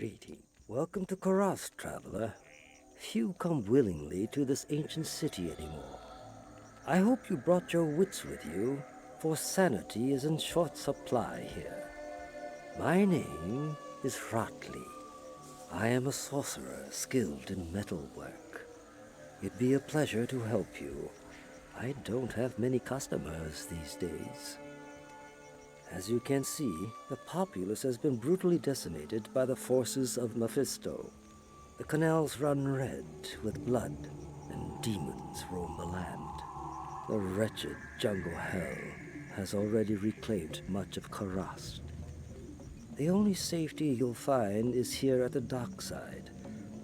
Greeting. Welcome to Karas, traveler. Few come willingly to this ancient city anymore. I hope you brought your wits with you, for sanity is in short supply here. My name is Ratley. I am a sorcerer skilled in metalwork. It'd be a pleasure to help you. I don't have many customers these days. As you can see, the populace has been brutally decimated by the forces of Mephisto. The canals run red with blood, and demons roam the land. The wretched jungle hell has already reclaimed much of Karast. The only safety you'll find is here at the dockside,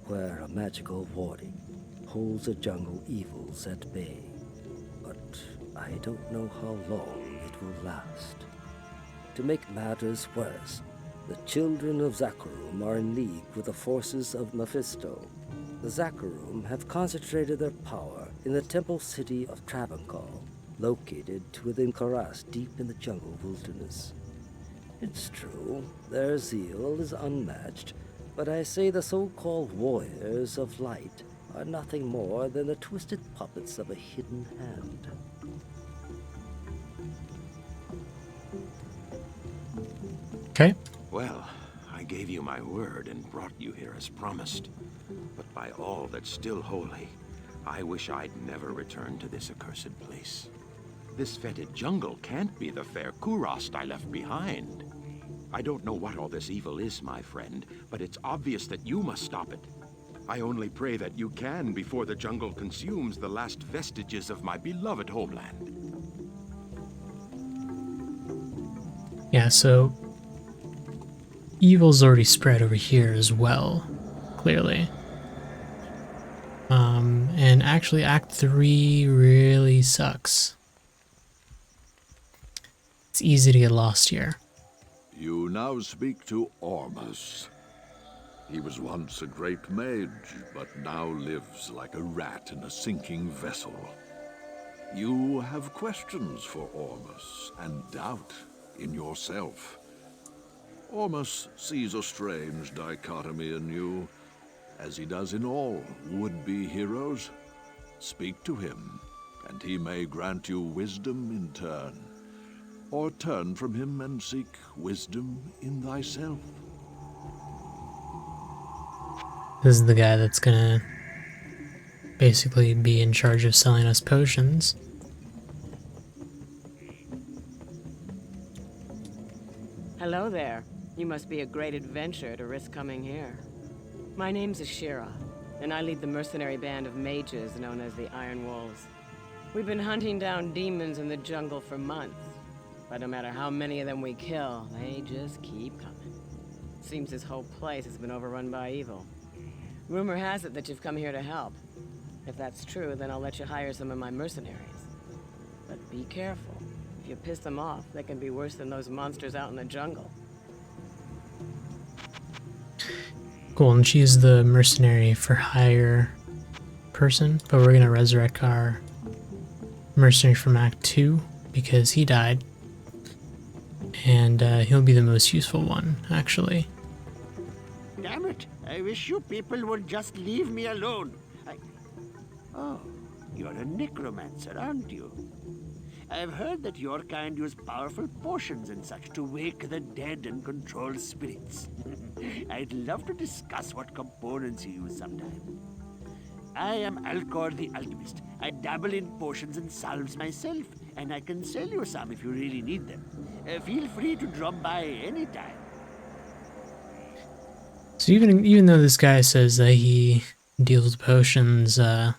where a magical warding holds the jungle evils at bay. But I don't know how long it will last. To make matters worse, the children of Zakharum are in league with the forces of Mephisto. The Zakharum have concentrated their power in the temple city of Travancore, located within Karas deep in the jungle wilderness. It's true, their zeal is unmatched, but I say the so-called warriors of light are nothing more than the twisted puppets of a hidden hand. Okay. Well, I gave you my word and brought you here as promised. But by all that's still holy, I wish I'd never returned to this accursed place. This fetid jungle can't be the fair Kurast I left behind. I don't know what all this evil is, my friend, but it's obvious that you must stop it. I only pray that you can before the jungle consumes the last vestiges of my beloved homeland. Yeah, so evil's already spread over here as well, clearly. And actually Act 3 really sucks. It's easy to get lost here. You now speak to Ormus. He was once a great mage, but now lives like a rat in a sinking vessel. You have questions for Ormus, and doubt in yourself. Ormus sees a strange dichotomy in you, as he does in all would-be heroes. Speak to him, and he may grant you wisdom in turn, or turn from him and seek wisdom in thyself. This is the guy that's gonna basically be in charge of selling us potions. Hello there. You must be a great adventurer to risk coming here. My name's Ashira, and I lead the mercenary band of mages known as the Iron Wolves. We've been hunting down demons in the jungle for months, but no matter how many of them we kill, they just keep coming. Seems this whole place has been overrun by evil. Rumor has it that you've come here to help. If that's true, then I'll let you hire some of my mercenaries. But be careful. If you piss them off, they can be worse than those monsters out in the jungle. Cool, and she's the mercenary for hire person, but we're gonna resurrect our mercenary from Act 2 because he died. And he'll be the most useful one, actually. Damn it! I wish you people would just leave me alone. Oh, you're a necromancer, aren't you? I've heard that your kind use powerful potions and such to wake the dead and control spirits. I'd love to discuss what components you use sometime. I am Alcor the Alchemist. I dabble in potions and salves myself, and I can sell you some if you really need them. Feel free to drop by anytime. So even though this guy says that he deals with potions, yeah,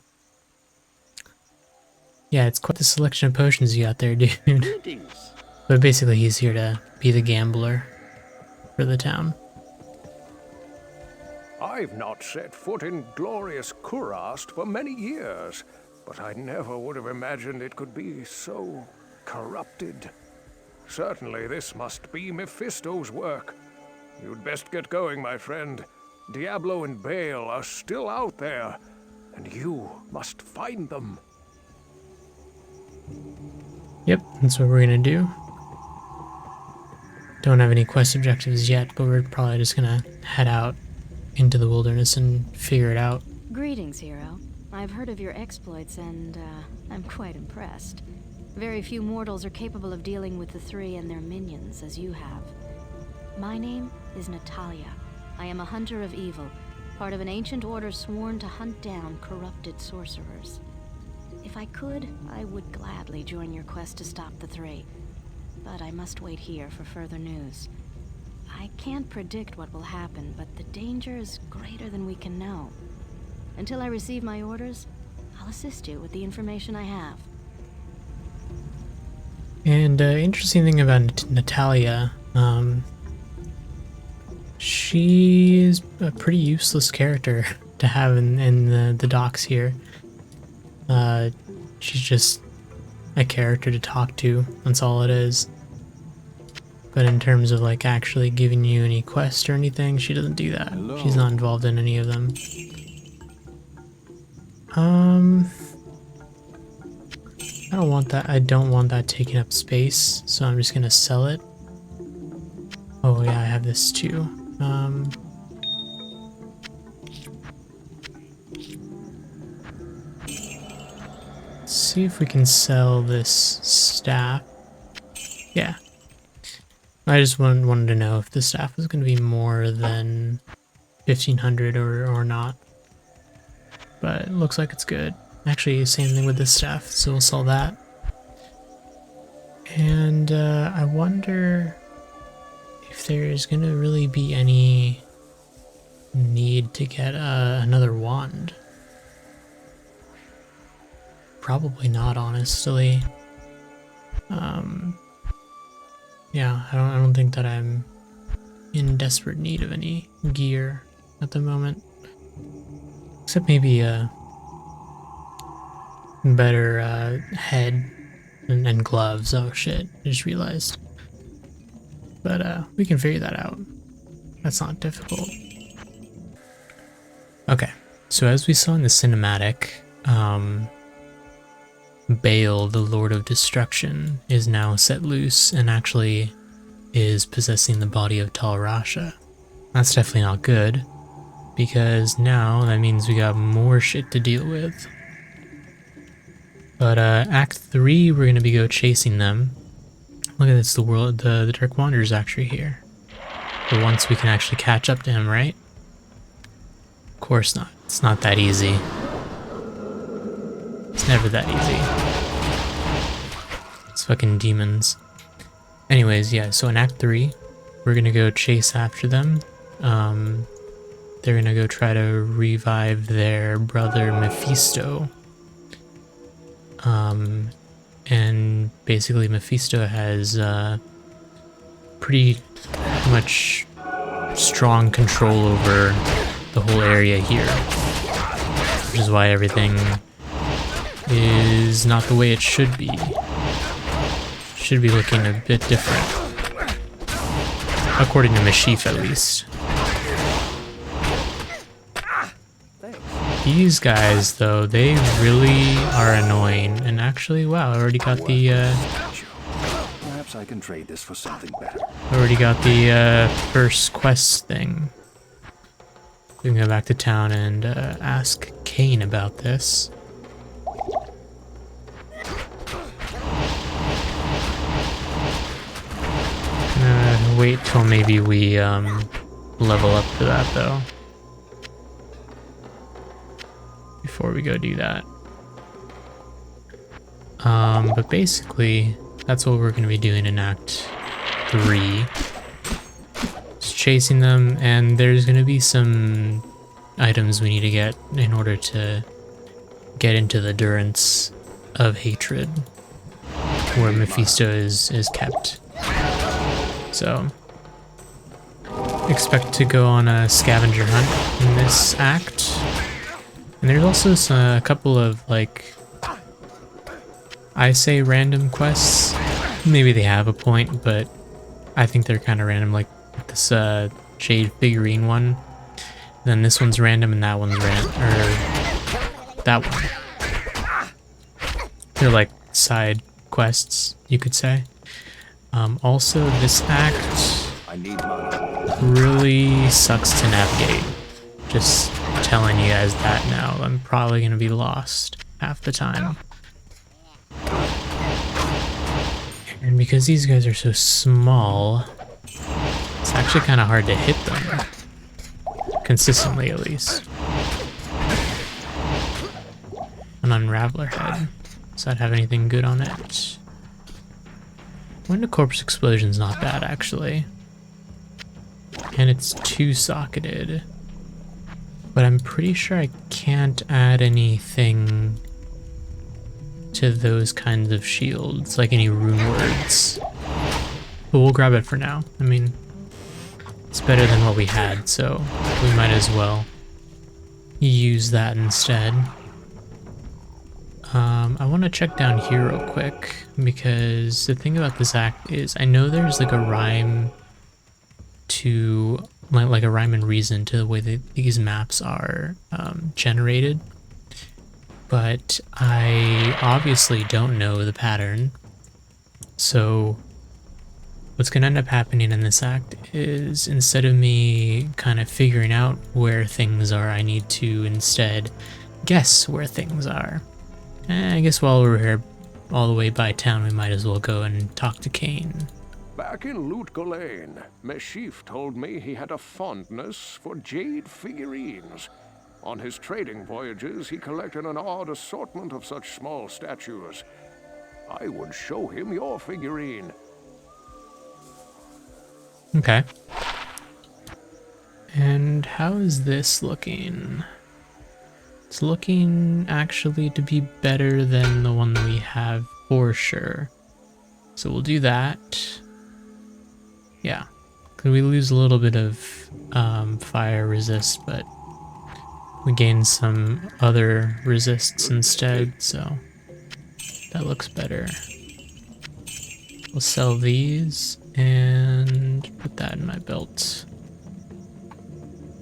it's quite the selection of potions you got there, dude. Greetings. But basically he's here to be the gambler for the town. I've not set foot in glorious Kurast for many years, but I never would have imagined it could be so corrupted. Certainly this must be Mephisto's work. You'd best get going, my friend. Diablo and Baal are still out there, and you must find them. Yep, that's what we're gonna do. Don't have any quest objectives yet, but we're probably just gonna head out into the wilderness and figure it out. Greetings, hero. I've heard of your exploits and, I'm quite impressed. Very few mortals are capable of dealing with the three and their minions as you have. My name is Natalia. I am a hunter of evil, part of an ancient order sworn to hunt down corrupted sorcerers. If I could, I would gladly join your quest to stop the three. But I must wait here for further news. I can't predict what will happen, but the danger is greater than we can know. Until I receive my orders, I'll assist you with the information I have. And interesting thing about Natalia, she is a pretty useless character to have in the docs here. She's just a character to talk to, that's all it is. But in terms of like actually giving you any quests or anything, she doesn't do that. Hello. She's not involved in any of them. I don't want that. I don't want that taking up space, so I'm just gonna sell it. Oh yeah, I have this too. Let's see if we can sell this staff. Yeah. I just wanted to know if the staff was going to be more than 1,500 or not. But it looks like it's good. Actually, same thing with this staff, so we'll sell that. And I wonder if there's going to really be any need to get another wand. Probably not, honestly. Yeah, I don't think that I'm in desperate need of any gear at the moment. Except maybe a better head and gloves. Oh shit, I just realized. But we can figure that out. That's not difficult. Okay, so as we saw in the cinematic, Baal, the Lord of Destruction, is now set loose and actually is possessing the body of Talrasha. That's definitely not good, because now that means we got more shit to deal with. But Act 3, we're gonna go chasing them. Look at this, the Dark Wanderer's actually here. But once we can actually catch up to him, right? Of course not. It's not that easy. It's never that easy. It's fucking demons. Anyways, yeah, so in Act 3, we're gonna go chase after them. They're gonna go try to revive their brother Mephisto. And basically Mephisto has pretty much strong control over the whole area here. Which is why everything is not the way it should be. Should be looking a bit different. According to Mashif, at least. These guys, though, they really are annoying. And actually, wow, I already got the, Perhaps I can trade this for something better. already got the, first quest thing. We can go back to town and, ask Kane about this. Wait till maybe we, level up to that, though. Before we go do that. But basically, that's what we're going to be doing in Act 3. Just chasing them, and there's going to be some items we need to get in order to get into the Durance of Hatred, where Mephisto is kept. So, expect to go on a scavenger hunt in this act. And there's also a couple of, like, I say random quests. Maybe they have a point, but I think they're kind of random, like this Jade figurine one. Then this one's random and that one's that one. They're like side quests, you could say. Also, this act really sucks to navigate. Just telling you guys that now. I'm probably going to be lost half the time. And because these guys are so small, it's actually kind of hard to hit them. Consistently, at least. An Unraveler head. Does that have anything good on it? Window Corpse Explosion's not bad, actually. And it's 2-socketed. But I'm pretty sure I can't add anything to those kinds of shields, like any rune words. But we'll grab it for now. I mean, it's better than what we had, so we might as well use that instead. I want to check down here real quick, because the thing about this act is I know there's like a rhyme to, like a rhyme and reason to the way that these maps are generated, but I obviously don't know the pattern. So what's going to end up happening in this act is, instead of me kind of figuring out where things are, I need to instead guess where things are. I guess while we're here all the way by town, we might as well go and talk to Kane. Back in Loot Ghislaine, Meshif told me he had a fondness for jade figurines. On his trading voyages, he collected an odd assortment of such small statues. I would show him your figurine. Okay. And how is this looking? It's looking actually to be better than the one that we have for sure. So we'll do that. Yeah. Could we lose a little bit of fire resist, but we gain some other resists instead, so that looks better. We'll sell these and put that in my belt.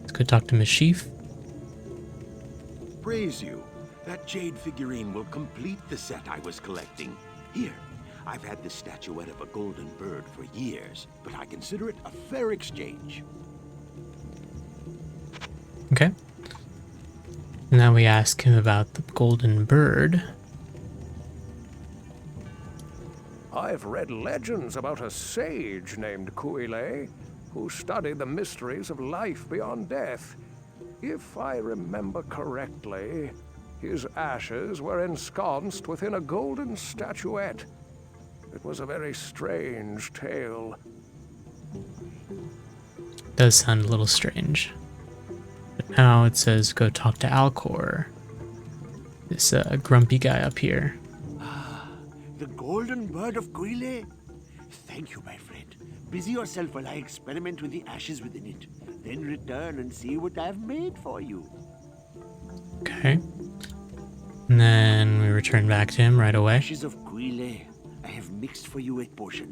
Let's go talk to Meshif. Praise you. That jade figurine will complete the set I was collecting. Here, I've had this statuette of a golden bird for years, but I consider it a fair exchange. Okay. Now we ask him about the golden bird. I've read legends about a sage named Kuile, who studied the mysteries of life beyond death. If I remember correctly, his ashes were ensconced within a golden statuette. It was a very strange tale. Does sound a little strange. But now it says go talk to Alcor. This grumpy guy up here. The golden bird of Kuile? Thank you, my friend. Busy yourself while I experiment with the ashes within it. Then return and see what I've made for you. Okay. And then we return back to him right away. Ashes of Kuile. I have mixed for you a potion.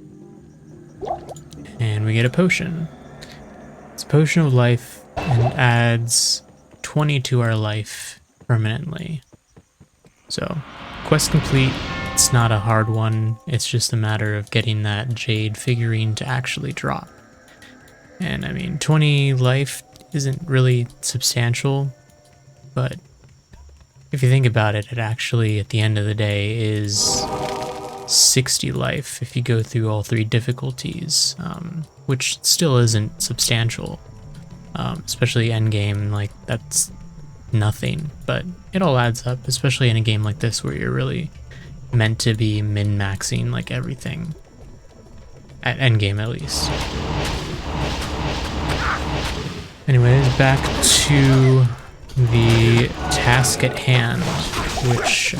And we get a potion. It's a potion of life and adds 20 to our life permanently. So, quest complete. It's not a hard one. It's just a matter of getting that jade figurine to actually drop. And I mean, 20 life isn't really substantial, but if you think about it, it actually, at the end of the day, is 60 life if you go through all 3 difficulties, which still isn't substantial, especially endgame. Like, that's nothing, but it all adds up, especially in a game like this where you're really meant to be min-maxing like everything, at endgame at least. Anyways, back to the task at hand, which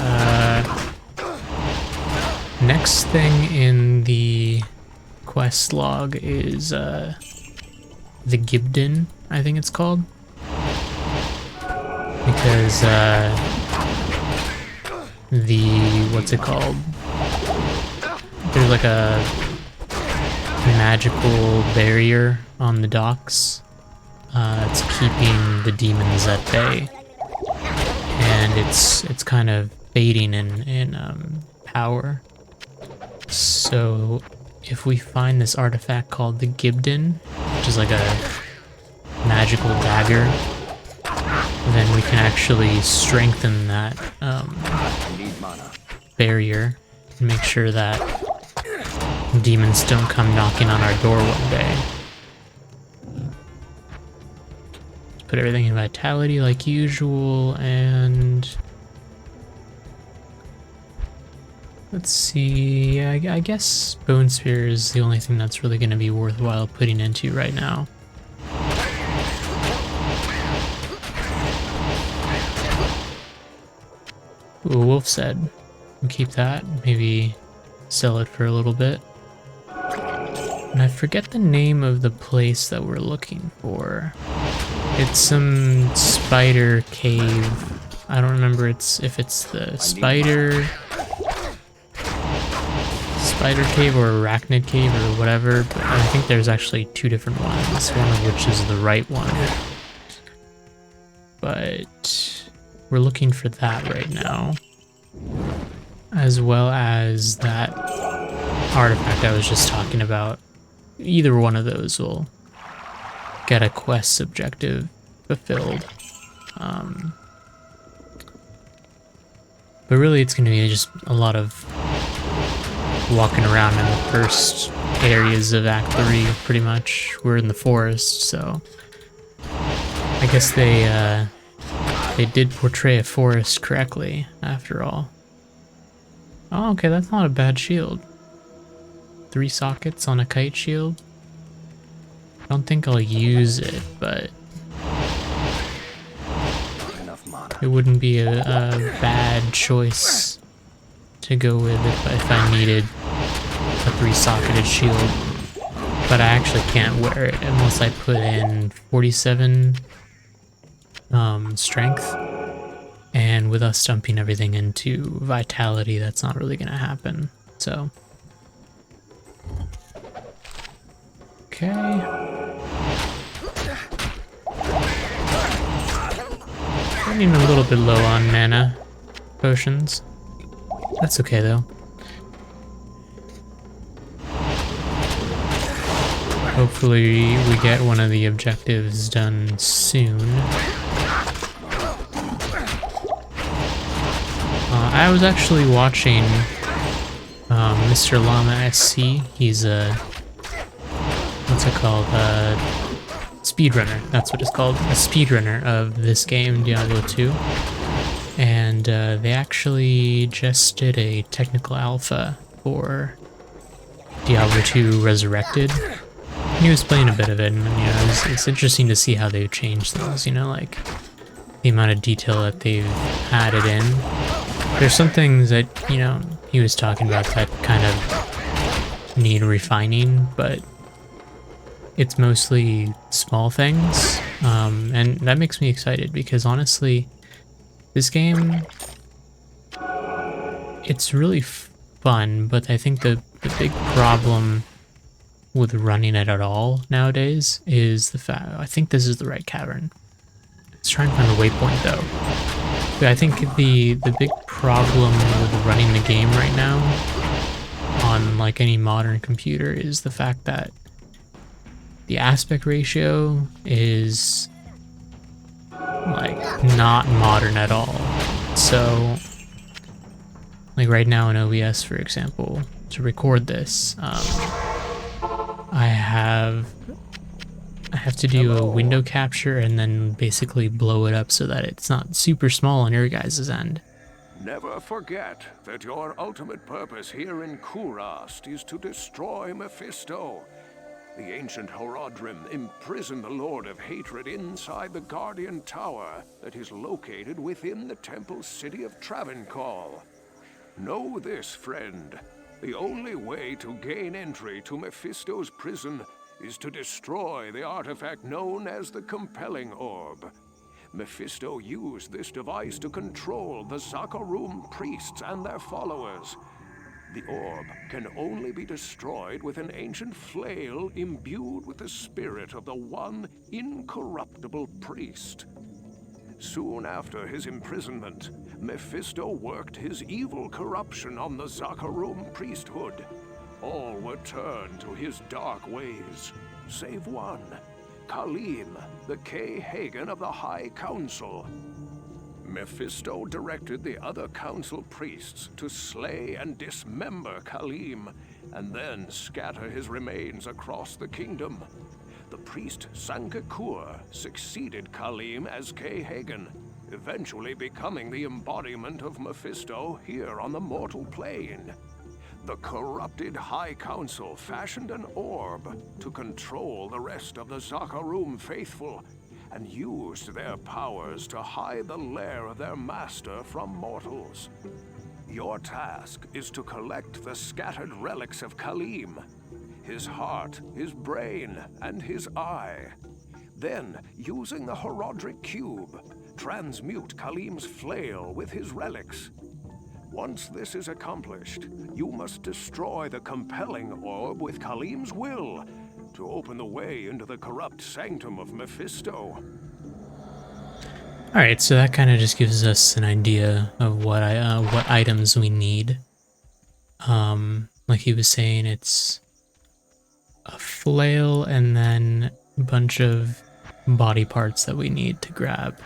next thing in the quest log is the Gibden, I think it's called, because what's it called? There's like a magical barrier on the docks. It's keeping the demons at bay, and it's kind of fading in power. So if we find this artifact called the Gibden, which is like a magical dagger, then we can actually strengthen that I need mana. barrier and make sure that demons don't come knocking on our door one day. Let's put everything in vitality like usual, and let's see, I guess Bone Spear is the only thing that's really going to be worthwhile putting into right now. Ooh, Wolf said. We'll keep that, maybe sell it for a little bit. And I forget the name of the place that we're looking for. It's some spider cave. I don't remember if it's the spider cave or arachnid cave or whatever, but I think there's actually two different ones, one of which is the right one. But we're looking for that right now, as well as that artifact I was just talking about. Either one of those will get a quest objective fulfilled. But really it's going to be just a lot of walking around in the first areas of Act 3, pretty much. We're in the forest, so I guess they did portray a forest correctly, after all. Oh, okay, that's not a bad shield. 3 sockets on a kite shield. I don't think I'll use it, but it wouldn't be a bad choice to go with if I needed a 3-socketed shield. But I actually can't wear it unless I put in 47 strength. And with us dumping everything into vitality, that's not really going to happen. So, okay. Running a little bit low on mana potions. That's okay though. Hopefully we get one of the objectives done soon. I was actually watching Mr. Llama SC. He's a, what's it called? Speedrunner. That's what it's called. A speedrunner of this game, Diablo 2. And they actually just did a technical alpha for Diablo 2 Resurrected. And he was playing a bit of it, and you know, it's interesting to see how they've changed things, you know, like the amount of detail that they've added in. There's some things that, you know, he was talking about that kind of need refining, but it's mostly small things, and that makes me excited because honestly, this game, it's really fun, but I think the big problem with running it at all nowadays is the fact, I think this is the right cavern. Let's try and find the waypoint though. But I think the big problem with running the game right now on like any modern computer is the fact that the aspect ratio is like not modern at all. So like right now in OBS, for example, to record this, I have to do a window capture and then basically blow it up so that it's not super small on your guys' end. Never forget that your ultimate purpose here in Kurast is to destroy Mephisto. The ancient Horodrim imprisoned the Lord of Hatred inside the Guardian Tower that is located within the temple city of Travancore. Know this, friend. The only way to gain entry to Mephisto's prison is to destroy the artifact known as the Compelling Orb. Mephisto used this device to control the Zakarum priests and their followers. The orb can only be destroyed with an ancient flail imbued with the spirit of the one incorruptible priest. Soon after his imprisonment, Mephisto worked his evil corruption on the Zakarum priesthood. All were turned to his dark ways, save one. Khalim, the Kay Hagen of the High Council. Mephisto directed the other council priests to slay and dismember Khalim, and then scatter his remains across the kingdom. The priest Sankakur succeeded Khalim as Kay Hagen, eventually becoming the embodiment of Mephisto here on the mortal plane. The corrupted High Council fashioned an orb to control the rest of the Zakarum faithful, and used their powers to hide the lair of their master from mortals. Your task is to collect the scattered relics of Khalim, his heart, his brain, and his eye. Then, using the Horodric Cube, transmute Khalim's flail with his relics. Once this is accomplished, you must destroy the compelling orb with Khalim's will to open the way into the corrupt sanctum of Mephisto. Alright, so that kind of just gives us an idea of what items we need. Like he was saying, it's a flail and then a bunch of body parts that we need to grab.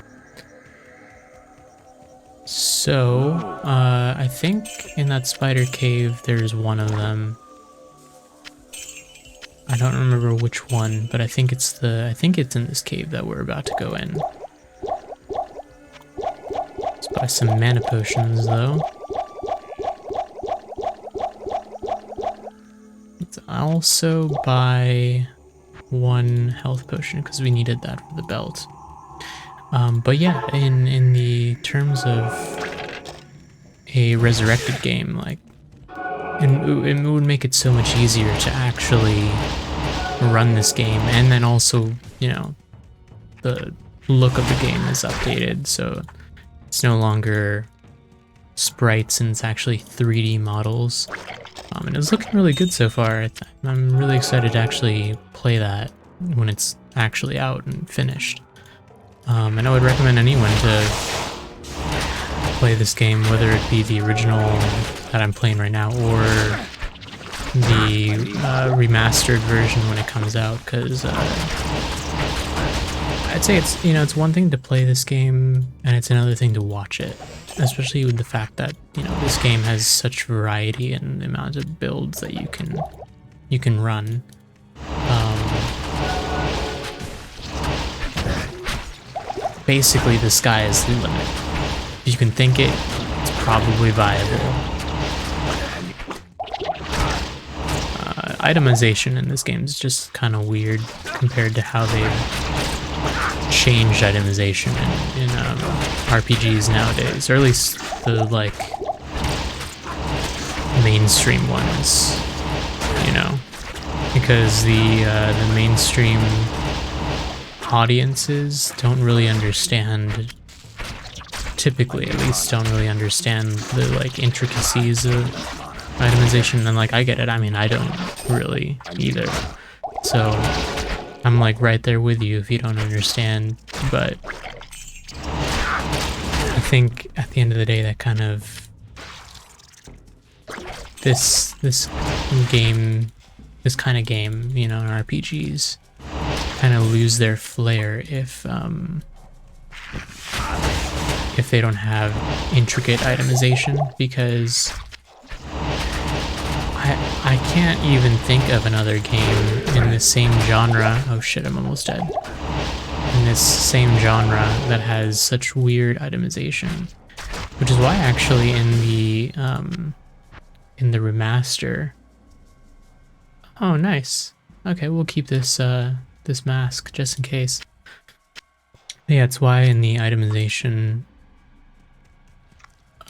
So, I think in that spider cave there's one of them. I don't remember which one, but I think it's in this cave that we're about to go in. Let's buy some mana potions though. Let's also buy one health potion because we needed that for the belt. But yeah, in the terms of a resurrected game, like, it would make it so much easier to actually run this game, and then also, you know, the look of the game is updated, so it's no longer sprites and it's actually 3D models. And it's looking really good so far. I'm really excited to actually play that when it's actually out and finished. And I would recommend anyone to play this game, whether it be the original that I'm playing right now or the remastered version when it comes out, because I'd say it's, you know, it's one thing to play this game and it's another thing to watch it, especially with the fact that, you know, this game has such variety in the amount of builds that you can run. Basically, the sky is the limit. If you can think it, it's probably viable. Itemization in this game is just kind of weird compared to how they've changed itemization in RPGs nowadays, or at least the, like, mainstream ones, you know, because the mainstream audiences don't really understand, typically at least, don't really understand the, like, intricacies of itemization, and, like, I get it, I mean, I don't really either, so I'm, like, right there with you if you don't understand, but I think at the end of the day that kind of, this kind of game, you know, in RPGs kind of lose their flair if they don't have intricate itemization, because I can't even think of another game in this same genre. Oh shit, I'm almost dead. In this same genre that has such weird itemization, which is why actually in the remaster. Oh, nice. Okay, we'll keep this this mask just in case. Yeah, it's why in the itemization,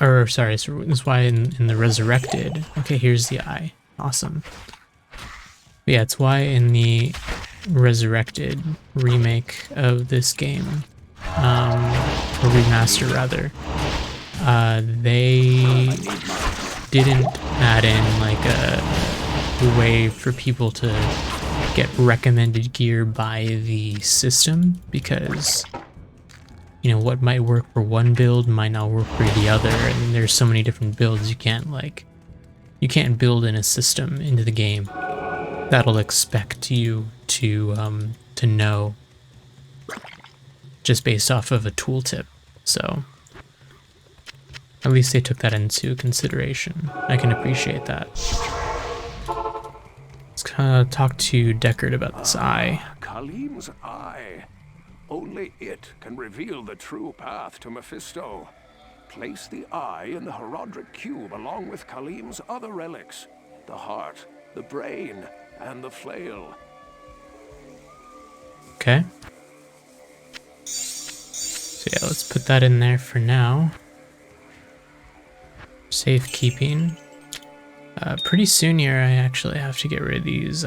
or sorry, it's why in the resurrected. Okay, here's the eye. Awesome. But yeah, it's why in the resurrected remake of this game, or remaster rather, they didn't add in like a way for people to get recommended gear by the system, because, you know, what might work for one build might not work for the other, and there's so many different builds you can't build in a system into the game that'll expect you to to know just based off of a tooltip. So at least they took that into consideration. I can appreciate that. Let's kind of talk to Deckard about this eye. Khalim's eye. Only it can reveal the true path to Mephisto. Place the eye in the Herodric cube along with Khalim's other relics. The heart, the brain, and the flail. Okay. So yeah, let's put that in there for now. Safekeeping. Pretty soon here, I actually have to get rid of these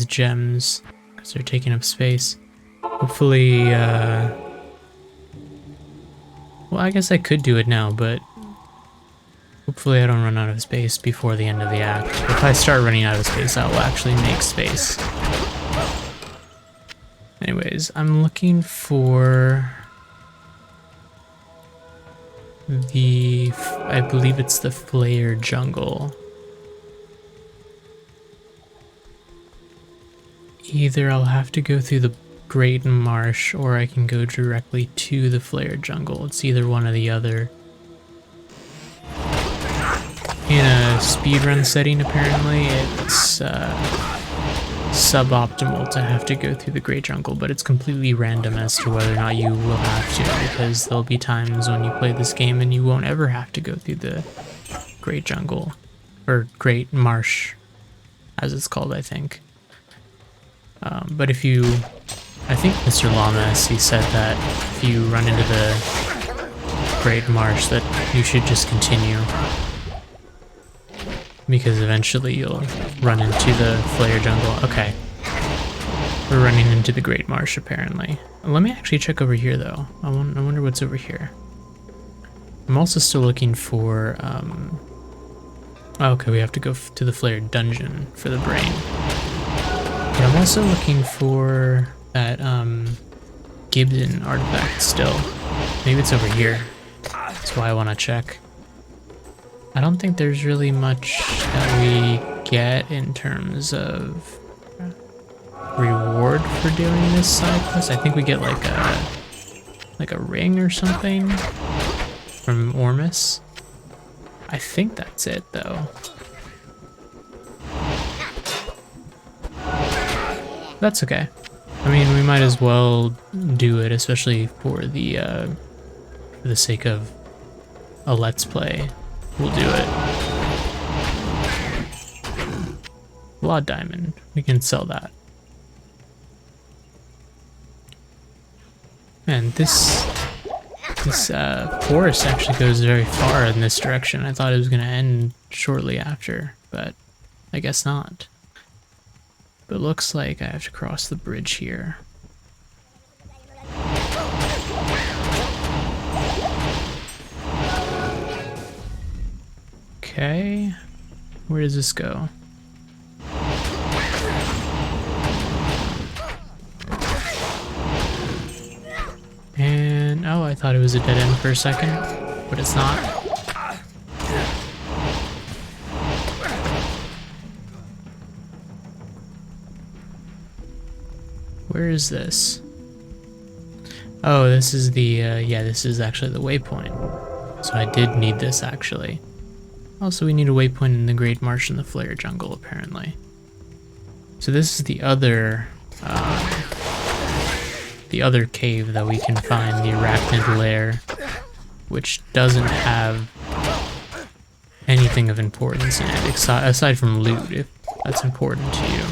gems because they're taking up space. Hopefully, well, I guess I could do it now, but hopefully I don't run out of space before the end of the act. If I start running out of space, I will actually make space. Anyways, I'm looking for I believe it's the Flare Jungle. Either I'll have to go through the Great Marsh or I can go directly to the Flare Jungle. It's either one or the other. In a speedrun setting, apparently, it's suboptimal to have to go through the Great Jungle, but it's completely random as to whether or not you will have to, because there'll be times when you play this game and you won't ever have to go through the Great Jungle, or Great Marsh, as it's called, I think. But if you, I think Mr. Lamas, he said that if you run into the Great Marsh that you should just continue, because eventually you'll run into the Flare Jungle. Okay. We're running into the Great Marsh, apparently. Let me actually check over here, though. I wonder what's over here. I'm also still looking for, okay, we have to go to the Flare Dungeon for the brain. But I'm also looking for that, Gibson artifact still. Maybe it's over here. That's why I want to check. I don't think there's really much that we get in terms of reward for doing this side quest. I think we get like a ring or something from Ormus. I think that's it though. That's okay. I mean, we might as well do it, especially for the sake of a let's play. We'll do it. Blood diamond. We can sell that. Man, this forest actually goes very far in this direction. I thought it was going to end shortly after, but I guess not. But it looks like I have to cross the bridge here. Okay, where does this go? And, oh, I thought it was a dead end for a second, but it's not. Where is this? Oh, this is the, yeah, this is actually the waypoint. So I did need this, actually. Also, we need a waypoint in the Great Marsh and the Flare Jungle, apparently. So this is the other cave that we can find, the Arachnid Lair, which doesn't have anything of importance in it, aside from loot, if that's important to you.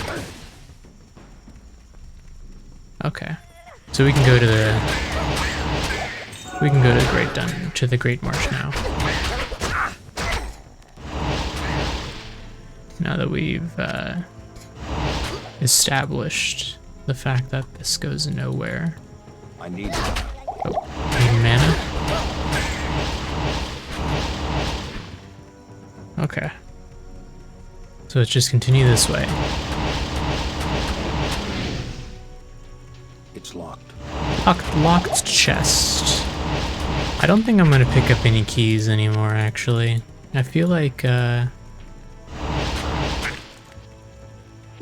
Okay, so we can go to the Great Marsh now. Now that we've established the fact that this goes nowhere. I need Need mana? Okay. So let's just continue this way. It's locked. Locked chest. I don't think I'm gonna pick up any keys anymore, actually. I feel like,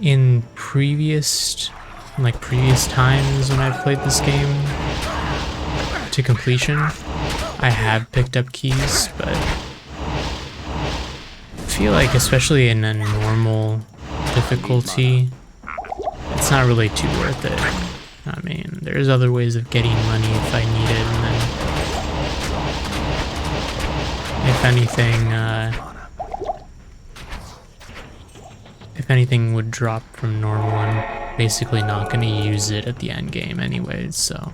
in previous like previous times when I've played this game to completion, I have picked up keys, but I feel like especially in a normal difficulty, it's not really too worth it. I mean, there's other ways of getting money if I need it, and then if anything would drop from normal, I'm basically not going to use it at the end game anyways, so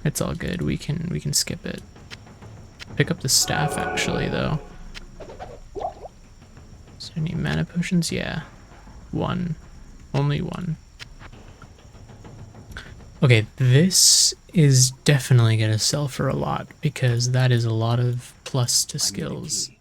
it's all good. We can skip it. Pick up the staff actually though. Is there any mana potions? Yeah. One. Only one. Okay, this is definitely gonna sell for a lot because that is a lot of plus to skills.